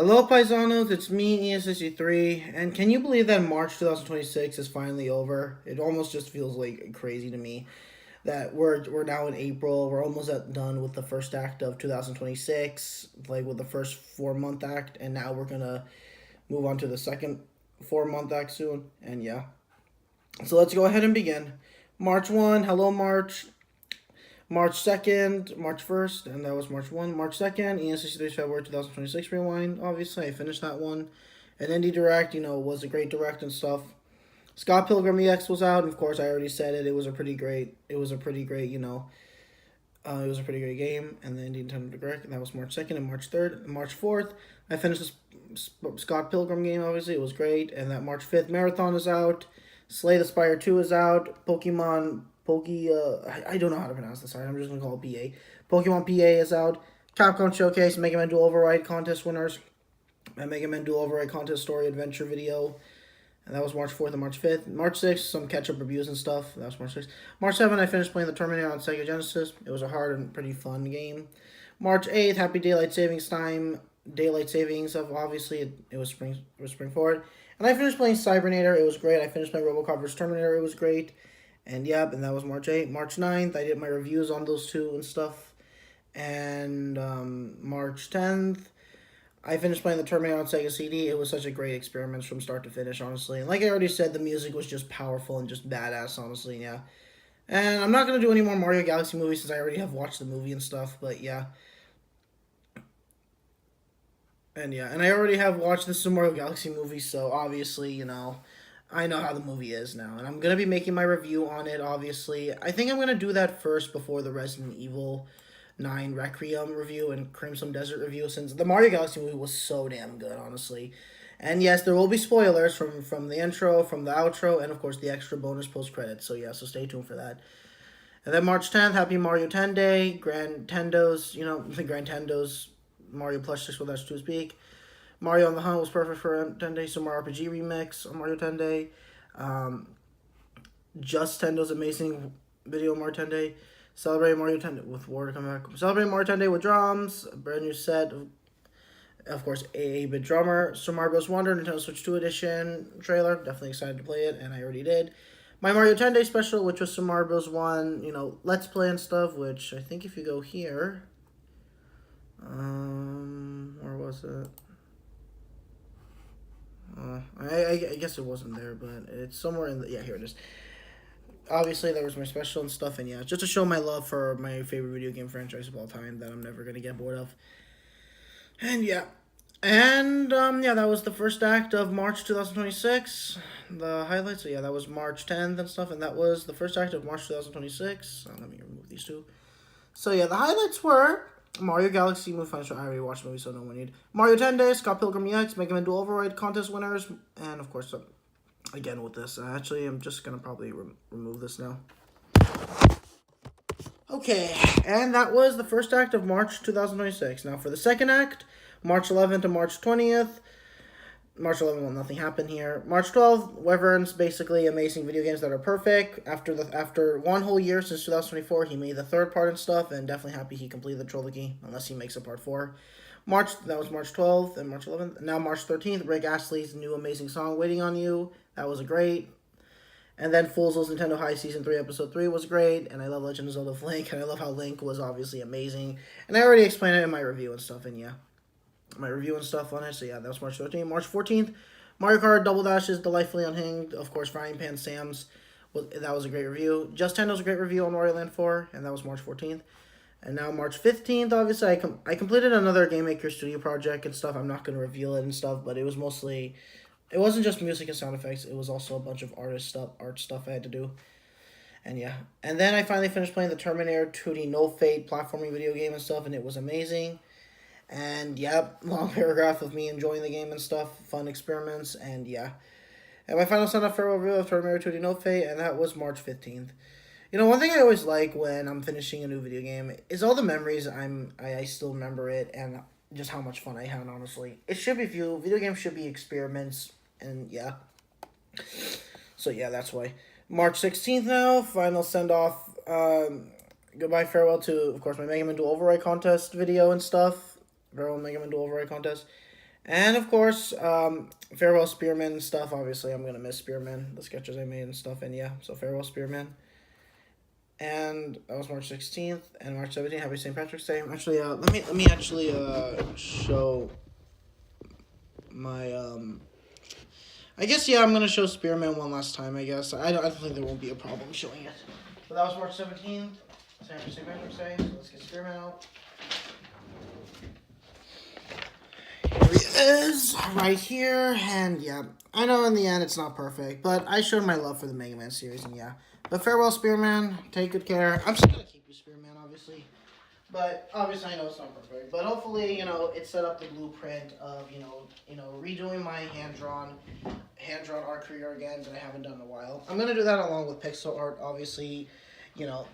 Hello, Paisanos. It's me, Enan63, and can you believe that March 2026 is finally over? It almost just feels like crazy to me that we're now in April. We're almost done with the first act of 2026, like with the first 4 month act, and now we're gonna move on to the second 4 month act soon. And yeah, so let's go ahead and begin. March 1, hello March. March 2nd, March 1st, and that was March 1. March 2nd, Enan63's February 2026 Rewind. Obviously, I finished that one. And Indie Direct, was a great direct and stuff. Scott Pilgrim EX was out, and of course, I already said it. It was a pretty great, it was a pretty great, it was a pretty great game. And the Indie Nintendo Direct, and that was March 2nd and March 3rd. And March 4th, I finished this Scott Pilgrim game, obviously. It was great. And that March 5th, Marathon is out. Slay the Spire 2 is out. I don't know how to pronounce this. Sorry, I'm just gonna call it PA. Pokemon PA is out. Capcom Showcase Mega Man Dual Override contest winners. And Mega Man Dual Override contest story adventure video. And that was March 4th and March 5th. March 6th, some catch-up reviews and stuff. That was March 6th. March 7th, I finished playing the Terminator on Sega Genesis. It was a hard and pretty fun game. March 8th, Happy Daylight Savings Time. Daylight Savings, obviously, it was spring forward. And I finished playing Cybernator. It was great. I finished my Robocop vs. Terminator. It was great. And yep, and that was March 8th. March 9th, I did my reviews on those two and stuff. And March 10th, I finished playing the Terminator on Sega CD. It was such a great experiment from start to finish, honestly. And like I already said, the music was just powerful and just badass, honestly, yeah. And I'm not going to do any more Mario Galaxy movies since I already have watched the movie and stuff, but yeah. And I already have watched the Super Mario Galaxy movie, so obviously, I know how the movie is now. And I'm going to be making my review on it, obviously. I think I'm going to do that first before the Resident Evil 9 Requiem review and Crimson Desert review, since the Mario Galaxy movie was so damn good, honestly. And yes, there will be spoilers from the intro, from the outro, and of course the extra bonus post-credits. So yeah, so stay tuned for that. And then March 10th, Happy Mario 10 Day, Grand Tendo's, the Grand Tendo's Mario Plush 6 with to speak. Mario on the Hunt was perfect for 10 Day, so Mario RPG Remix on Mario 10 Day. Just Tendo's amazing video on Mario 10 Day. Celebrate Mario 10 Day with War to come back. Celebrate Mario 10 Day with drums. A brand new set of course, a 8-bit drummer. Super Mario Bros. Wonder Nintendo Switch 2 edition trailer. Definitely excited to play it, and I already did. My Mario 10 Day special, which was Super Mario Bros. 1, Let's Play and stuff, which I think if you go here, where was it? I guess it wasn't there, but it's somewhere in the, yeah, here it is. Obviously, there was my special and stuff, and yeah, just to show my love for my favorite video game franchise of all time that I'm never going to get bored of. And yeah. And, yeah, that was the first act of March 2026. The highlights, so yeah, that was March 10th and stuff, and that was the first act of March 2026. Let me remove these two. So yeah, the highlights were Mario Galaxy Movie Final Show. I already watched the movie, so no one need. Mario 10 Days, Scott Pilgrim EX, Mega Man Dual Override contest winners, and of course, again with this. Actually, I'm just gonna probably remove this now. Okay, and that was the first act of March 2026. Now for the second act, March 11th to March 20th. March 11th, well, nothing happened here. March 12th, Wyvern's basically amazing video games that are perfect. After one whole year since 2024, he made the third part and stuff, and definitely happy he completed the trilogy, unless he makes a part 4. That was March 12th and March 11th. Now March 13th, Rick Astley's new amazing song, Waiting on You. That was great. And then Fool's Nintendo High Season 3, Episode 3 was great, and I love Legend of Zelda of Link, and I love how Link was obviously amazing. And I already explained it in my review and stuff, and yeah. My review and stuff on it, so yeah, that was March 13th. March 14th, Mario Kart Double Dash is Delightfully Unhinged. Of course, Frying Pan Sam's, that was a great review. Just Tendo's a great review on Wario Land 4, and that was March 14th. And now March 15th, obviously, I completed another Game Maker Studio project and stuff. I'm not going to reveal it and stuff, but it was mostly, it wasn't just music and sound effects. It was also a bunch of art stuff I had to do. And yeah. And then I finally finished playing the Terminator 2D No Fate platforming video game and stuff, and it was amazing. And yep, long paragraph of me enjoying the game and stuff, fun experiments, and yeah. And my final sign-off farewell review of Terminator 2D No Fate, and that was March 15th. One thing I always like when I'm finishing a new video game is all the memories I still remember it, and just how much fun I had, honestly. It should be video games should be experiments, and yeah. So yeah, that's why. March 16th now, final send-off, goodbye, farewell to, of course, my Mega Man Dual Override contest video and stuff. Barrel Mega Man Dual Override contest. And of course, Farewell Spearman and stuff. Obviously, I'm gonna miss Spearman, the sketches I made and stuff. And yeah, so Farewell Spearman. And that was March 16th and March 17th. Happy St. Patrick's Day. Actually, let me actually show my I guess yeah, I'm gonna show Spearman one last time. I guess I don't think there won't be a problem showing it. But that was March 17th. St. Patrick's Day. So let's get Spearman out. Here he is, right here, and yeah, I know in the end it's not perfect, but I showed my love for the Mega Man series, and yeah. But farewell, Spearman. Take good care. I'm still gonna keep you, Spearman, obviously. But obviously I know it's not perfect. But hopefully, it set up the blueprint of, redoing my hand-drawn art career again that I haven't done in a while. I'm gonna do that along with pixel art, obviously, you know,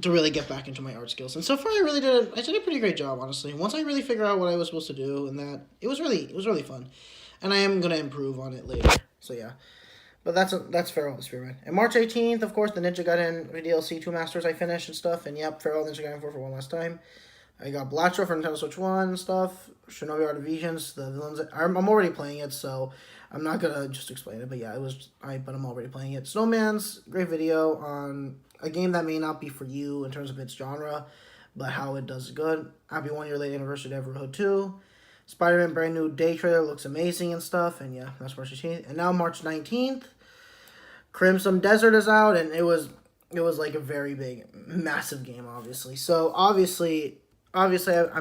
to really get back into my art skills. And so far, I did a pretty great job, honestly. Once I really figured out what I was supposed to do, and that it was really fun, and I am gonna improve on it later. So yeah, but that's Farewell Spearman. And March 18th, of course, the Ninja Gaiden DLC 2 Masters I finished and stuff. And yep, Farewell Ninja Gaiden 4 for one last time. I got Blatcher for Nintendo Switch 1 and stuff. Shinobi Art of Visions, the villains. I'm already playing it, so I'm not gonna just explain it. But yeah, but I'm already playing it. Snowman's great video on a game that may not be for you in terms of its genre, but how it does good. Happy 1 year late anniversary to Everhood 2. Spider-Man brand new day trailer looks amazing and stuff. And yeah, that's March 18th. And now March 19th, Crimson Desert is out, and it was like a very big, massive game, obviously. So obviously I'm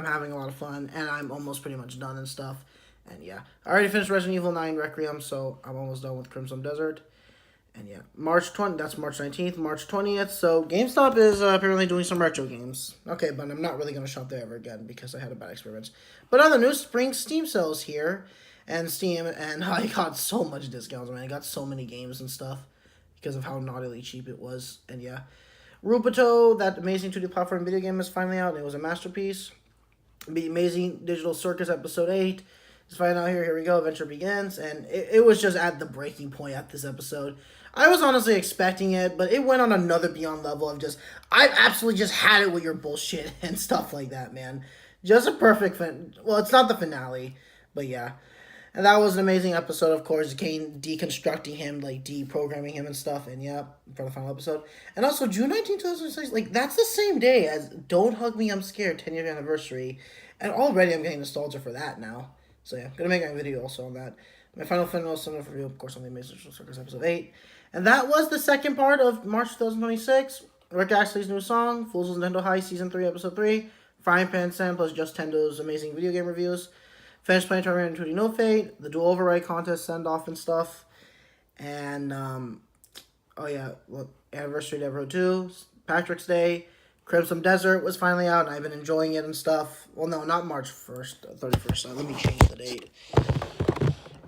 having a lot of fun, and I'm almost pretty much done and stuff. And yeah, I already finished Resident Evil 9 Requiem, so I'm almost done with Crimson Desert. And yeah, that's March 19th, March 20th. So GameStop is apparently doing some retro games. Okay, but I'm not really going to shop there ever again because I had a bad experience. But on the new spring Steam sales here, and Steam, and I got so much discounts, man. I got so many games and stuff because of how naughtily cheap it was. And yeah, Rupato, that amazing 2D platform video game, is finally out, and it was a masterpiece. The Amazing Digital Circus Episode 8 is finally out here. Here we go. Adventure begins. And it was just at the breaking point at this episode. I was honestly expecting it, but it went on another beyond level of I've absolutely just had it with your bullshit and stuff like that, man. Just a perfect, well, it's not the finale, but yeah. And that was an amazing episode, of course. Kane deconstructing him, like deprogramming him and stuff. And yeah, for the final episode. And also, June 19th, 2006, like, that's the same day as Don't Hug Me, I'm Scared, 10-year anniversary. And already I'm getting nostalgia for that now. So yeah, I'm going to make a video also on that. My final review, of course, on the Amazing Circus episode 8. And that was the second part of March 2026. Rick Astley's new song, Fools of Nintendo High, Season 3, Episode 3. Frying Pan Sam plus Just Tendo's amazing video game reviews. Finished playing Tournament 2D No Fate. The Dual Override contest send-off and stuff. And, oh yeah, well, Anniversary to Everhood 2. Patrick's Day. Crimson Desert was finally out, and I've been enjoying it and stuff. Well, no, not March 1st, 31st. Let me change the date.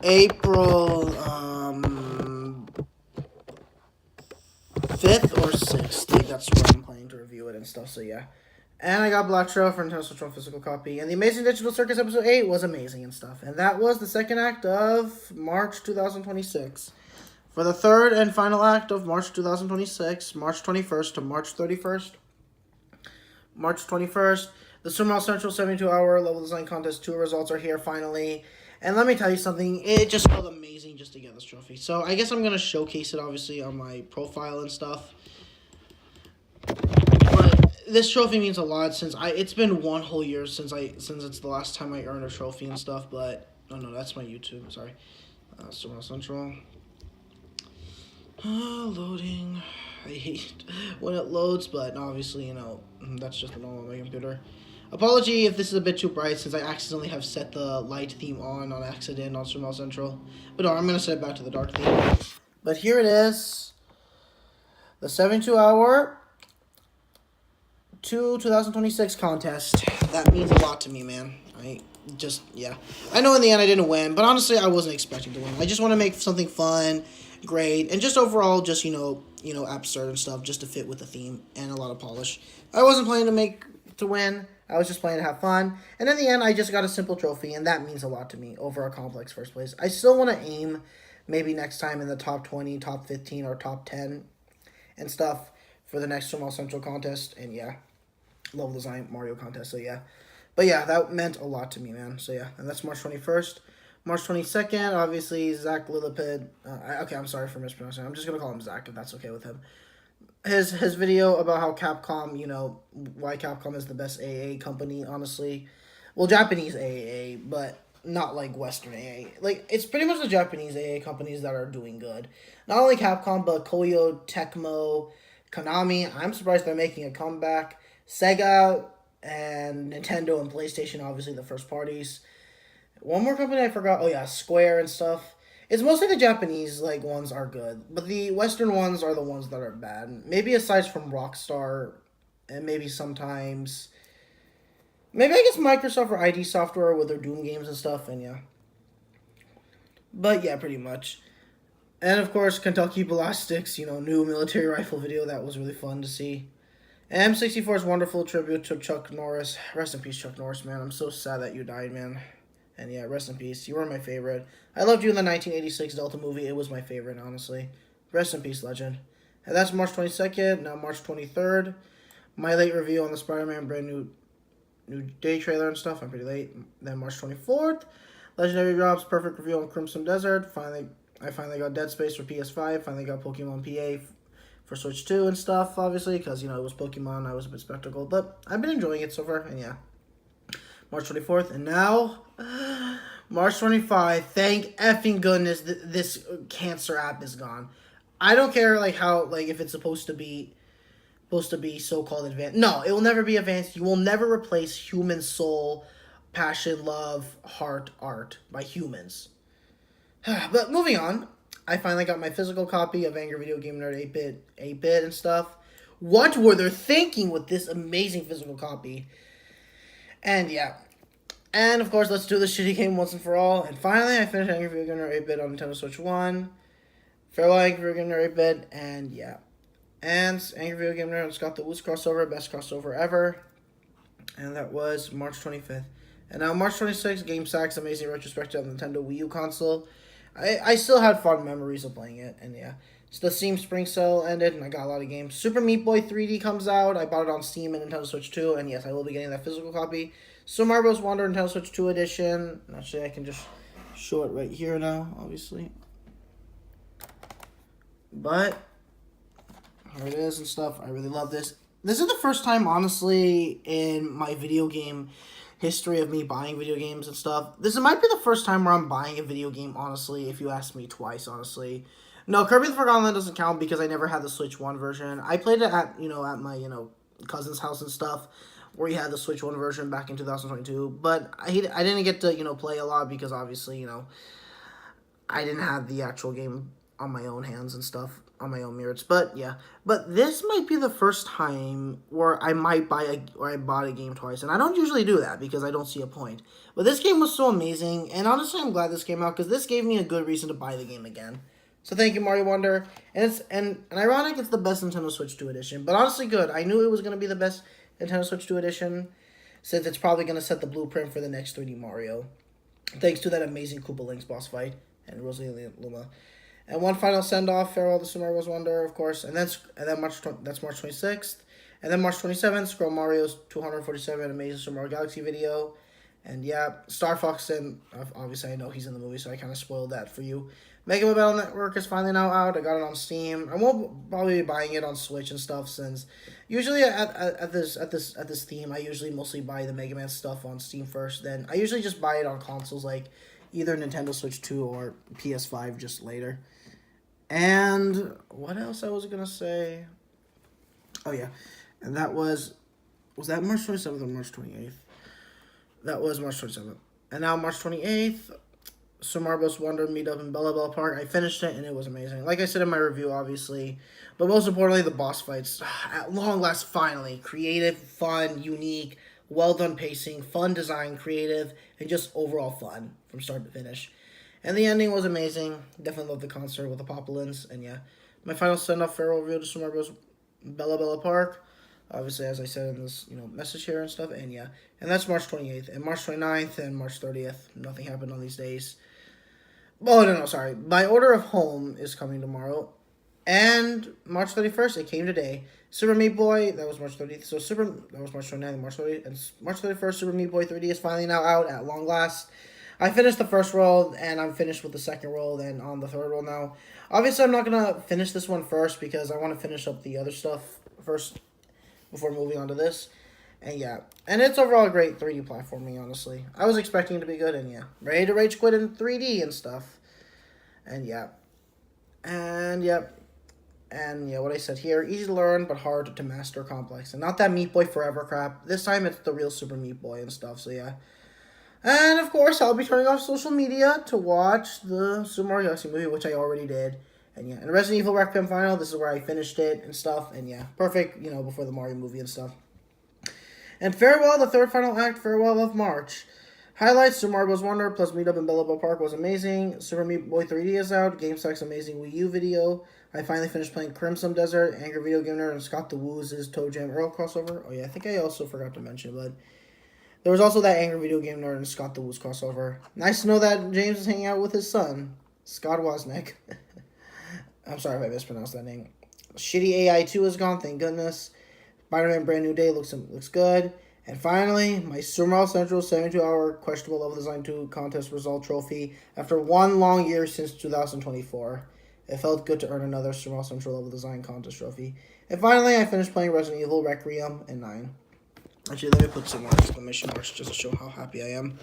April, 5th or 6th. I think that's when I'm planning to review it and stuff, so yeah. And I got Black Trail for Nintendo Switch 1 physical copy. And the Amazing Digital Circus Episode 8 was amazing and stuff. And that was the second act of March 2026. For the third and final act of March 2026, March 21st to March 31st. March 21st, the Sumo Central 72-hour level design contest 2 results are here finally. And let me tell you something, it just felt amazing just to get this trophy. So I guess I'm going to showcase it, obviously, on my profile and stuff. But this trophy means a lot since it's been 1 whole year since it's the last time I earned a trophy and stuff. But oh no, that's my YouTube. Sorry, Sumo Central. Loading. I hate when it loads, but obviously that's just the normal of my computer. Apology if this is a bit too bright since I accidentally have set the light theme on accident on Sumo Central. But no, I'm gonna set it back to the dark theme. But here it is, the 72-hour 2026 contest. That means a lot to me, man. I know in the end I didn't win, but honestly I wasn't expecting to win. I just want to make something fun, great, and just overall just absurd and stuff just to fit with the theme and a lot of polish. I wasn't playing to win. I was just playing to have fun. And in the end I just got a simple trophy, and that means a lot to me over a complex first place. I still want to aim maybe next time in the top 20, top 15, or top 10 and stuff for the next Sumo Central contest. And yeah, level design Mario contest. So yeah, But yeah, that meant a lot to me, man. So yeah, and that's March 21st. March 22nd, obviously, Zach Lilliped. Okay, I'm sorry for mispronouncing. I'm just going to call him Zach if that's okay with him. His video about how Capcom, why Capcom is the best AA company, honestly. Well, Japanese AA, but not like Western AA. Like, it's pretty much the Japanese AA companies that are doing good. Not only Capcom, but Koyo, Tecmo, Konami. I'm surprised they're making a comeback. Sega and Nintendo and PlayStation, obviously the first parties. One more company I forgot. Oh yeah, Square and stuff. It's mostly the Japanese ones are good, but the Western ones are the ones that are bad. Maybe aside from Rockstar, and maybe sometimes, maybe I guess Microsoft or ID Software with their Doom games and stuff. And yeah, but yeah, pretty much. And of course, Kentucky Ballistics, new military rifle video that was really fun to see. M64's wonderful tribute to Chuck Norris. Rest in peace, Chuck Norris, man. I'm so sad that you died, man. And yeah, rest in peace. You were my favorite. I loved you in the 1986 Delta movie. It was my favorite, honestly. Rest in peace, legend. And that's March 22nd. Now March 23rd. My late review on the Spider-Man brand new day trailer and stuff. I'm pretty late. Then March 24th. Legendary drops. Perfect review on Crimson Desert. I finally got Dead Space for PS5. Finally got Pokemon PA for Switch 2 and stuff, obviously, because, it was Pokemon. I was a bit skeptical. But I've been enjoying it so far, and yeah. March 24th, and now March 25th. Thank effing goodness this cancer app is gone. I don't care how if it's supposed to be so-called advanced. No, it will never be advanced. You will never replace human soul, passion, love, heart, art by humans. But moving on, I finally got my physical copy of Angry Video Game Nerd 8-bit and stuff. What were they thinking with this amazing physical copy? And yeah. And of course, let's do this shitty game once and for all. And finally, I finished Angry Video Game Nerd 8-bit on Nintendo Switch 1. Farewell, Angry Video Game Nerd 8-bit. And yeah. And Angry Video Game Nerd's got the Woods crossover, best crossover ever. And that was March 25th. And now March 26th, Game Sack's amazing retrospective of the Nintendo Wii U console. I still had fond memories of playing it. And yeah. So the Steam Spring Sale ended, and I got a lot of games. Super Meat Boy 3D comes out. I bought it on Steam and Nintendo Switch 2, and yes, I will be getting that physical copy. Super Mario Bros. Wonder Nintendo Switch 2 edition. Actually, I can just show it right here now, obviously. But here it is and stuff. I really love this. This is the first time, honestly, in my video game history of me buying video games and stuff. This might be the first time where I'm buying a video game, honestly, if you ask me twice, honestly. No, Kirby the Forgotten Land doesn't count because I never had the Switch 1 version. I played it at my, cousin's house and stuff, where he had the Switch 1 version back in 2022. But I didn't get to, play a lot because obviously, I didn't have the actual game on my own hands and stuff, on my own merits. But yeah, but this might be the first time where I bought a game twice. And I don't usually do that because I don't see a point. But this game was so amazing. And honestly, I'm glad this came out because this gave me a good reason to buy the game again. So thank you, Mario Wonder. And ironic, it's the best Nintendo Switch 2 edition. But honestly, good. I knew it was going to be the best Nintendo Switch 2 edition, since it's probably going to set the blueprint for the next 3D Mario. Thanks to that amazing Koopa Link's boss fight and Rosalie Luma. And one final send-off, farewell to Super Mario Bros. Wonder, of course. And then March 26th. And then March 27th, Scroll Mario's 247 Amazing Super Mario Galaxy video. And yeah, Star Fox, and obviously I know he's in the movie, so I kind of spoiled that for you. Mega Man Battle Network is finally now out. I got it on Steam. I won't probably be buying it on Switch and stuff, since usually at this theme, I usually mostly buy the Mega Man stuff on Steam first. Then I usually just buy it on consoles like either Nintendo Switch 2 or PS5 just later. And what else I was gonna say? Oh yeah, and that was that March 27th or March 28th? That was March 27th. And now March 28th. Super Mario Bros. Wonder meetup in Bella Bella Park. I finished it and it was amazing. Like I said in my review, obviously. But most importantly, the boss fights. At long last, finally. Creative, fun, unique, well done pacing, fun design, creative, and just overall fun from start to finish. And the ending was amazing. Definitely loved the concert with the Populins. And yeah, my final send-off farewell review to Super Mario Bros. Bella Bella Park. Obviously, as I said in this, message here and stuff. And yeah, and that's March 28th. And March 29th and March 30th. Nothing happened on these days. Oh, no, sorry. My order of home is coming tomorrow. And March 31st, it came today. Super Meat Boy, that was March 30th. So that was March 29th, March 30th. And March 31st, Super Meat Boy 3D is finally now out at long last. I finished the first world, and I'm finished with the second world, and on the third world now. Obviously, I'm not going to finish this one first, because I want to finish up the other stuff first before moving on to this. And yeah, and it's overall a great 3D platforming, honestly. I was expecting it to be good, and yeah. Ready to rage quit in 3D and stuff. And yeah. And yeah. And yeah, what I said here, easy to learn, but hard to master, complex. And not that Meat Boy Forever crap. This time it's the real Super Meat Boy and stuff, so yeah. And, of course, I'll be turning off social media to watch the Super Mario Galaxy movie, which I already did. And, yeah. And Resident Evil Requiem Final, this is where I finished it and stuff. And, yeah, perfect, before the Mario movie and stuff. And farewell, the third final act, farewell of March. Highlights, Super Mario Bros. Wonder plus Meetup in Billabong Park was amazing. Super Meat Boy 3D is out. GameStock's amazing Wii U video. I finally finished playing Crimson Desert, Angry Video Game Nerd, and Scott the Woos' Toe Jam Earl crossover. Oh, yeah, I think I also forgot to mention, but there was also that Angry Video Game Nerd and Scott the Woos crossover. Nice to know that James is hanging out with his son, Scott Wozniak. I'm sorry if I mispronounced that name. Shitty AI 2 is gone, thank goodness. Spider-Man Brand New Day looks good. And finally, my Super Mario Central 72-hour questionable level design 2 contest result trophy after one long year since 2024. It felt good to earn another Super Mario Central level design contest trophy. And finally, I finished playing Resident Evil Requiem and 9. Actually, let me put some more exclamation marks just to show how happy I am.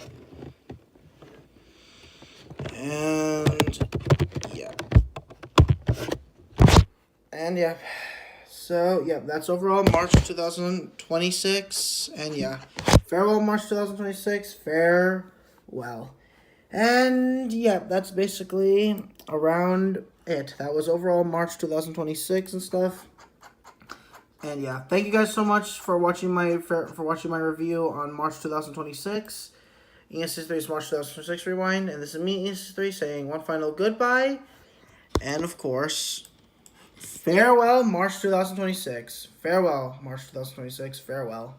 And yeah. And yeah. So, yeah, that's overall March 2026. And yeah, farewell March 2026. Farewell. And yeah, that's basically around it. That was overall March 2026 and stuff. And yeah, thank you guys so much for watching my review on March 2026. Enan63's March 2026 Rewind. And this is me, Enan63, saying one final goodbye. And of course, farewell, March 2026. Farewell, March 2026. Farewell.